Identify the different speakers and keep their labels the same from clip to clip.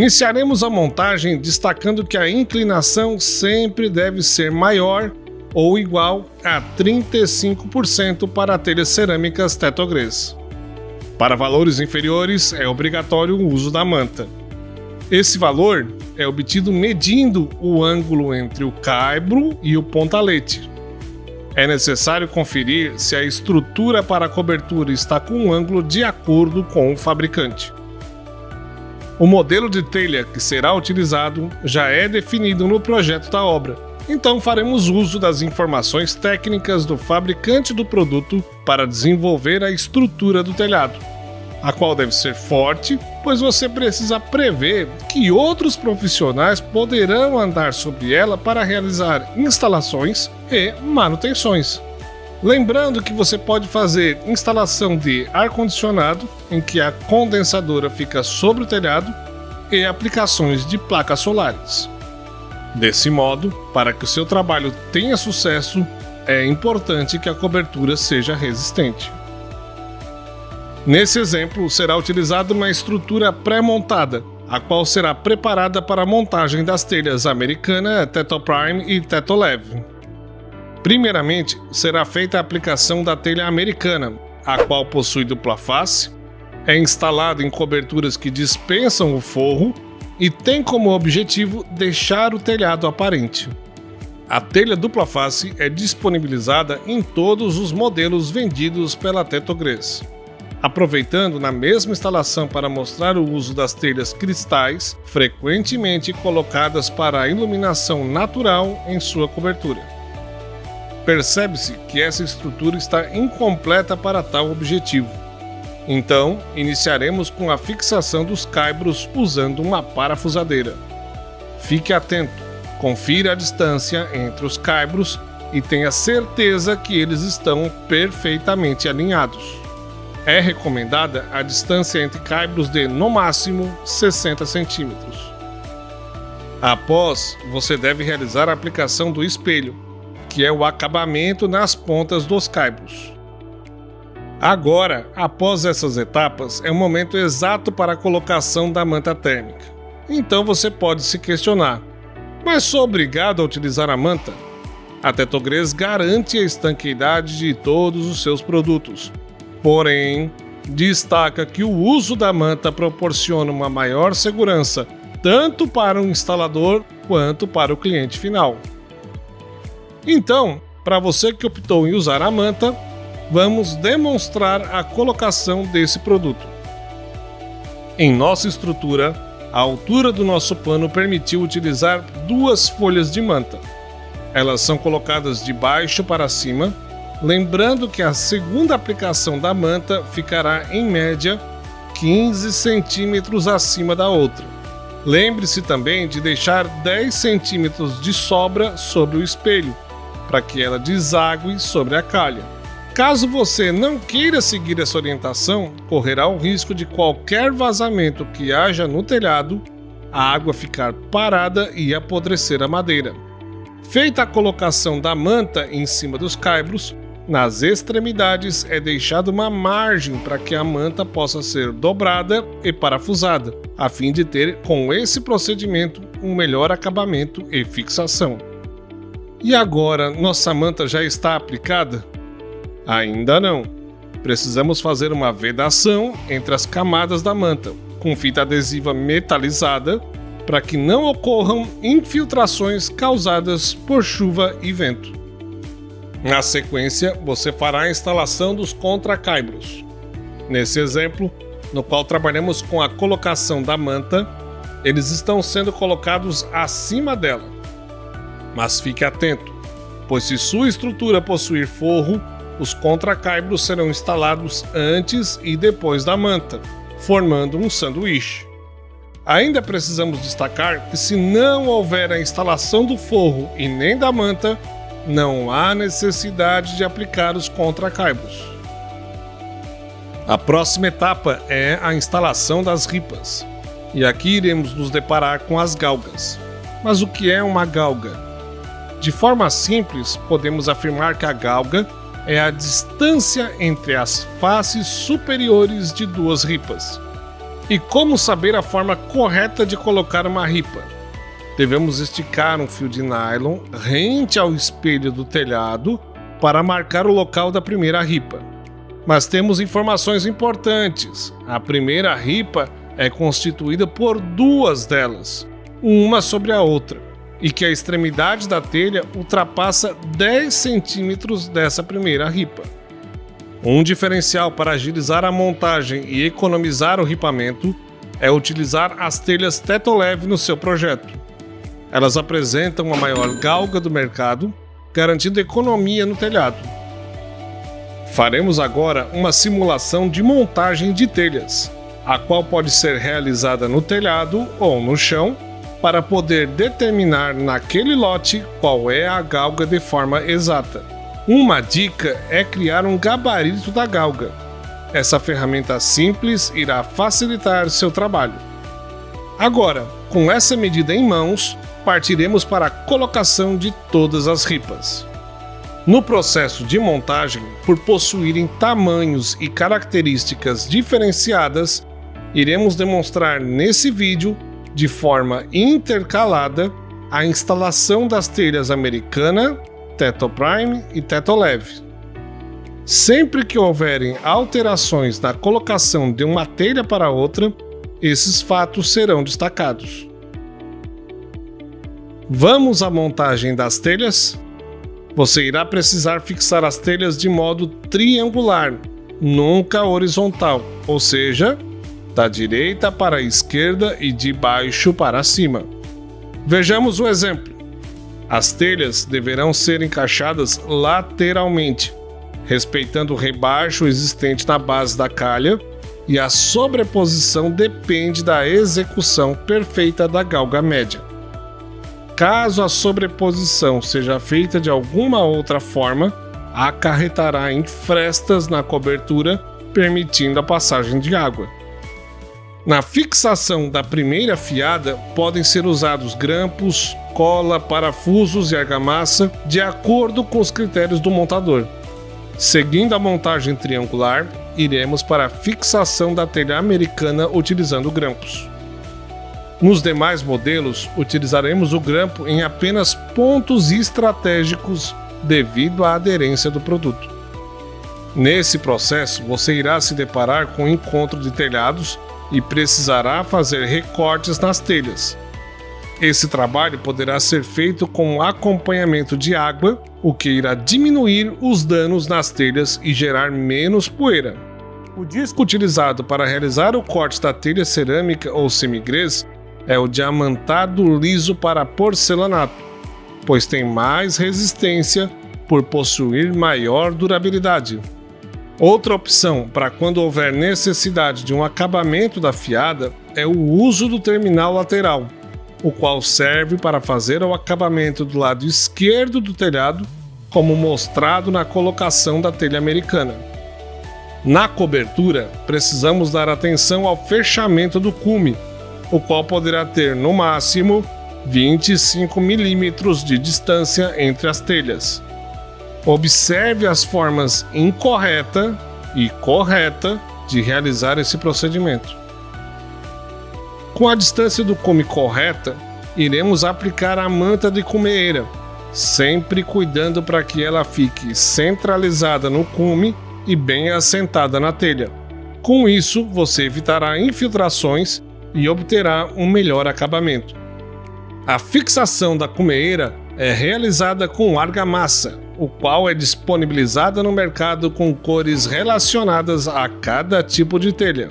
Speaker 1: Iniciaremos a montagem destacando que a inclinação sempre deve ser maior ou igual a 35% para telhas cerâmicas Tetogrês. Para valores inferiores, é obrigatório o uso da manta. Esse valor é obtido medindo o ângulo entre o caibro e o pontalete. É necessário conferir se a estrutura para a cobertura está com um ângulo de acordo com o fabricante. O modelo de telha que será utilizado já é definido no projeto da obra, então faremos uso das informações técnicas do fabricante do produto para desenvolver a estrutura do telhado, a qual deve ser forte, pois você precisa prever que outros profissionais poderão andar sobre ela para realizar instalações e manutenções. Lembrando que você pode fazer instalação de ar-condicionado, em que a condensadora fica sobre o telhado, e aplicações de placas solares. Desse modo, para que o seu trabalho tenha sucesso, é importante que a cobertura seja resistente. Nesse exemplo, será utilizada uma estrutura pré-montada, a qual será preparada para a montagem das telhas Americana, Tetoprime e Tetolev. Primeiramente, será feita a aplicação da telha Americana, a qual possui dupla face, é instalada em coberturas que dispensam o forro e tem como objetivo deixar o telhado aparente. A telha dupla face é disponibilizada em todos os modelos vendidos pela Tetogrês. Aproveitando na mesma instalação para mostrar o uso das telhas cristais, frequentemente colocadas para a iluminação natural em sua cobertura. Percebe-se que essa estrutura está incompleta para tal objetivo. Então, iniciaremos com a fixação dos caibros usando uma parafusadeira. Fique atento, confira a distância entre os caibros e tenha certeza que eles estão perfeitamente alinhados. É recomendada a distância entre caibros de, no máximo, 60 cm. Após, você deve realizar a aplicação do espelho, que é o acabamento nas pontas dos caibros. Agora, após essas etapas, é o momento exato para a colocação da manta térmica. Então você pode se questionar: mas sou obrigado a utilizar a manta? A Tetogrês garante a estanqueidade de todos os seus produtos. Porém, destaca que o uso da manta proporciona uma maior segurança tanto para o instalador quanto para o cliente final. Então, para você que optou em usar a manta, vamos demonstrar a colocação desse produto. Em nossa estrutura, a altura do nosso pano permitiu utilizar 2 folhas de manta. Elas são colocadas de baixo para cima, lembrando que a segunda aplicação da manta ficará em média 15 centímetros acima da outra. Lembre-se também de deixar 10 centímetros de sobra sobre o espelho, para que ela desague sobre a calha. Caso você não queira seguir essa orientação, correrá o risco de qualquer vazamento que haja no telhado, a água ficar parada e apodrecer a madeira. Feita a colocação da manta em cima dos caibros, nas extremidades é deixada uma margem para que a manta possa ser dobrada e parafusada, a fim de ter, com esse procedimento, um melhor acabamento e fixação. E agora, nossa manta já está aplicada? Ainda não. Precisamos fazer uma vedação entre as camadas da manta, com fita adesiva metalizada, para que não ocorram infiltrações causadas por chuva e vento. Na sequência, você fará a instalação dos contracaibros. Nesse exemplo, no qual trabalhamos com a colocação da manta, eles estão sendo colocados acima dela. Mas fique atento, pois se sua estrutura possuir forro, os contracaibros serão instalados antes e depois da manta, formando um sanduíche. Ainda precisamos destacar que se não houver a instalação do forro e nem da manta, não há necessidade de aplicar os contracaibros. A próxima etapa é a instalação das ripas, e aqui iremos nos deparar com as galgas. Mas o que é uma galga? De forma simples, podemos afirmar que a galga é a distância entre as faces superiores de 2 ripas. E como saber a forma correta de colocar uma ripa? Devemos esticar um fio de nylon rente ao espelho do telhado para marcar o local da primeira ripa. Mas temos informações importantes. A primeira ripa é constituída por duas delas, uma sobre a outra, e que a extremidade da telha ultrapassa 10 centímetros dessa primeira ripa. Um diferencial para agilizar a montagem e economizar o ripamento é utilizar as telhas teto-leve no seu projeto. Elas apresentam a maior galga do mercado, garantindo economia no telhado. Faremos agora uma simulação de montagem de telhas, a qual pode ser realizada no telhado ou no chão, para poder determinar naquele lote qual é a galga de forma exata. Uma dica é criar um gabarito da galga. Essa ferramenta simples irá facilitar seu trabalho. Agora, com essa medida em mãos, partiremos para a colocação de todas as ripas. No processo de montagem, por possuírem tamanhos e características diferenciadas, iremos demonstrar nesse vídeo, de forma intercalada, a instalação das telhas americana, teto prime e teto leve. Sempre que houverem alterações na colocação de uma telha para outra, esses fatos serão destacados. Vamos à montagem das telhas? Você irá precisar fixar as telhas de modo triangular, nunca horizontal, ou seja, da direita para a esquerda e de baixo para cima. Vejamos o exemplo. As telhas deverão ser encaixadas lateralmente, respeitando o rebaixo existente na base da calha, e a sobreposição depende da execução perfeita da galga média. Caso a sobreposição seja feita de alguma outra forma, acarretará em frestas na cobertura, permitindo a passagem de água. Na fixação da primeira fiada, podem ser usados grampos, cola, parafusos e argamassa, de acordo com os critérios do montador. Seguindo a montagem triangular, iremos para a fixação da telha americana utilizando grampos. Nos demais modelos, utilizaremos o grampo em apenas pontos estratégicos devido à aderência do produto. Nesse processo, você irá se deparar com o encontro de telhados e precisará fazer recortes nas telhas. Esse trabalho poderá ser feito com acompanhamento de água, o que irá diminuir os danos nas telhas e gerar menos poeira. O disco utilizado para realizar o corte da telha cerâmica ou semigrês é o diamantado liso para porcelanato, pois tem mais resistência por possuir maior durabilidade. Outra opção para quando houver necessidade de um acabamento da fiada é o uso do terminal lateral, o qual serve para fazer o acabamento do lado esquerdo do telhado, como mostrado na colocação da telha americana. Na cobertura, precisamos dar atenção ao fechamento do cume, o qual poderá ter no máximo 25 milímetros de distância entre as telhas. Observe as formas incorreta e correta de realizar esse procedimento. Com a distância do cume correta, iremos aplicar a manta de cumeeira, sempre cuidando para que ela fique centralizada no cume e bem assentada na telha. Com isso, você evitará infiltrações e obterá um melhor acabamento. A fixação da cumeeira é realizada com argamassa, o qual é disponibilizada no mercado com cores relacionadas a cada tipo de telha.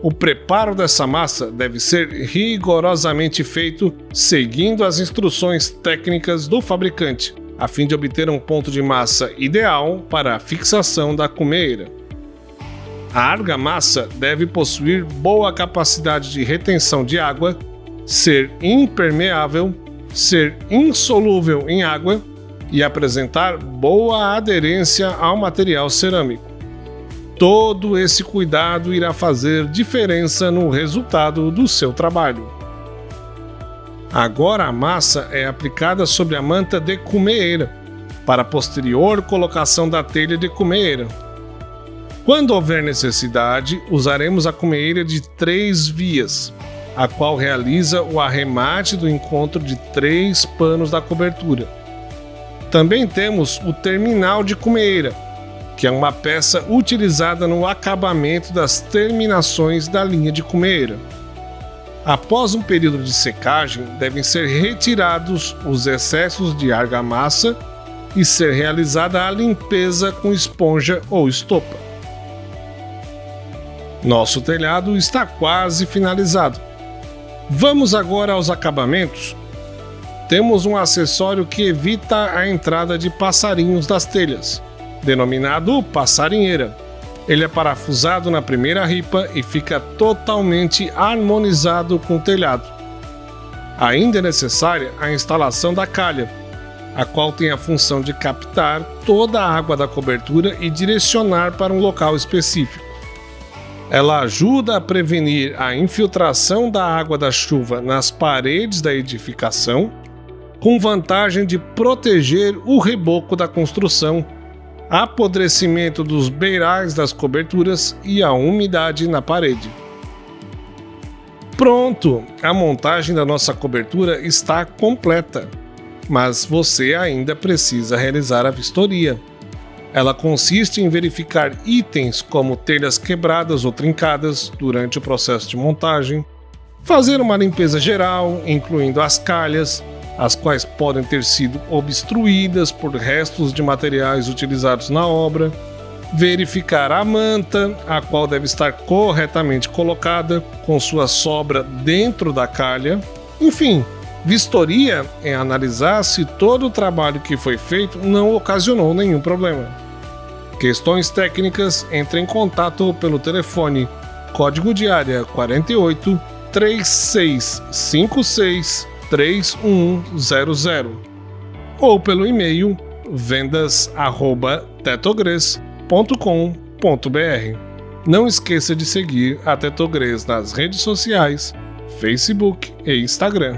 Speaker 1: O preparo dessa massa deve ser rigorosamente feito seguindo as instruções técnicas do fabricante, a fim de obter um ponto de massa ideal para a fixação da cumeeira. A argamassa deve possuir boa capacidade de retenção de água, ser impermeável, ser insolúvel em água e apresentar boa aderência ao material cerâmico. Todo esse cuidado irá fazer diferença no resultado do seu trabalho. Agora a massa é aplicada sobre a manta de cumeeira, para a posterior colocação da telha de cumeeira. Quando houver necessidade, usaremos a cumeeira de 3 vias, a qual realiza o arremate do encontro de 3 panos da cobertura. Também temos o terminal de cumeeira, que é uma peça utilizada no acabamento das terminações da linha de cumeeira. Após um período de secagem, devem ser retirados os excessos de argamassa e ser realizada a limpeza com esponja ou estopa. Nosso telhado está quase finalizado. Vamos agora aos acabamentos. Temos um acessório que evita a entrada de passarinhos das telhas, denominado passarinheira. Ele é parafusado na primeira ripa e fica totalmente harmonizado com o telhado. Ainda é necessária a instalação da calha, a qual tem a função de captar toda a água da cobertura e direcionar para um local específico. Ela ajuda a prevenir a infiltração da água da chuva nas paredes da edificação, com vantagem de proteger o reboco da construção, apodrecimento dos beirais das coberturas e a umidade na parede. Pronto! A montagem da nossa cobertura está completa, mas você ainda precisa realizar a vistoria. Ela consiste em verificar itens como telhas quebradas ou trincadas durante o processo de montagem, fazer uma limpeza geral, incluindo as calhas, as quais podem ter sido obstruídas por restos de materiais utilizados na obra, verificar a manta, a qual deve estar corretamente colocada, com sua sobra dentro da calha. Enfim, vistoria é analisar se todo o trabalho que foi feito não ocasionou nenhum problema. Questões técnicas, entre em contato pelo telefone código de área 48 3656 3100 ou pelo e-mail vendas@tetogres.com.br. Não esqueça de seguir a Tetogres nas redes sociais, Facebook e Instagram.